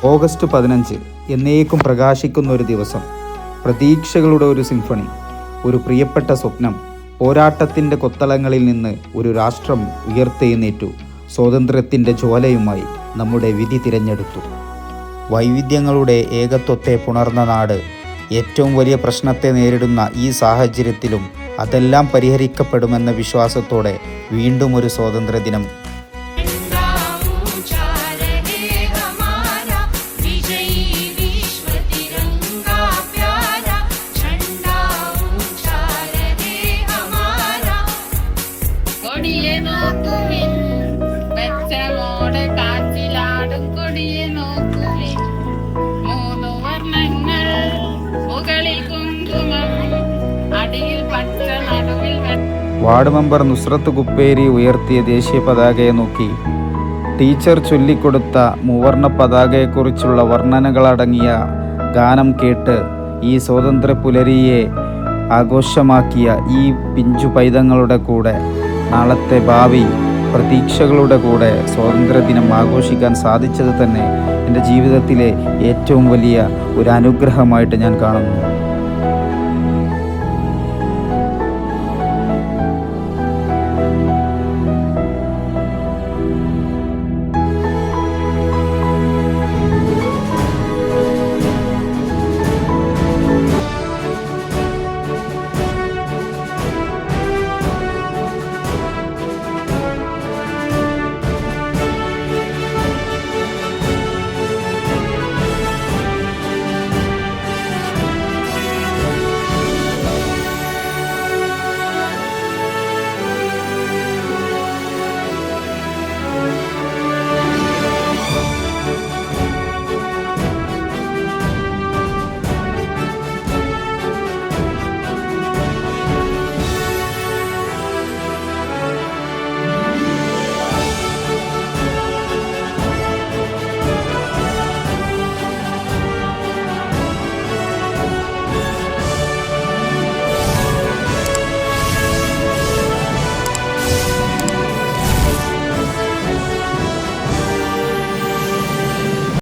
August 15 എന്നേക്കും പ്രകാശിക്കുന്ന ഒരു ദിവസം, പ്രതീക്ഷകളുടെ ഒരു സിംഫണി, ഒരു പ്രിയപ്പെട്ട സ്വപ്നം. പോരാട്ടത്തിൻ്റെ കൊത്തളങ്ങളിൽ നിന്ന് ഒരു രാഷ്ട്രം ഉയർത്തെഴുന്നേറ്റു, സ്വാതന്ത്ര്യത്തിൻ്റെ ജ്വാലയുമായി നമ്മുടെ വിധി തിരഞ്ഞെടുത്തു. വൈവിധ്യങ്ങളുടെ ഏകത്വത്തെ പുണർന്ന നാട്, ഏറ്റവും വലിയ പ്രശ്നത്തെ നേരിടുന്ന ഈ സാഹചര്യത്തിലും അതെല്ലാം പരിഹരിക്കപ്പെടുമെന്ന വിശ്വാസത്തോടെ വീണ്ടും ഒരു സ്വാതന്ത്ര്യദിനം. വാർഡ് മെമ്പർ നുസ്രത്ത് കുപ്പേരി ഉയർത്തിയ ദേശീയ പതാകയെ നോക്കി ടീച്ചർ ചൊല്ലിക്കൊടുത്ത മൂവർണ്ണ പതാകയെക്കുറിച്ചുള്ള വർണ്ണനകളടങ്ങിയ ഗാനം കേട്ട് ഈ സ്വാതന്ത്ര്യ പുലരിയെ ആഘോഷമാക്കിയ ഈ പിഞ്ചു പൈതങ്ങളുടെ കൂടെ നാളത്തെ ഭാവി പ്രതീക്ഷകളുടെ കൂടെ സ്വാതന്ത്ര്യദിനം ആഘോഷിക്കാൻ സാധിച്ചത് തന്നെ എൻ്റെ ജീവിതത്തിലെ ഏറ്റവും വലിയ ഒരു അനുഗ്രഹമായിട്ട് ഞാൻ കാണുന്നു.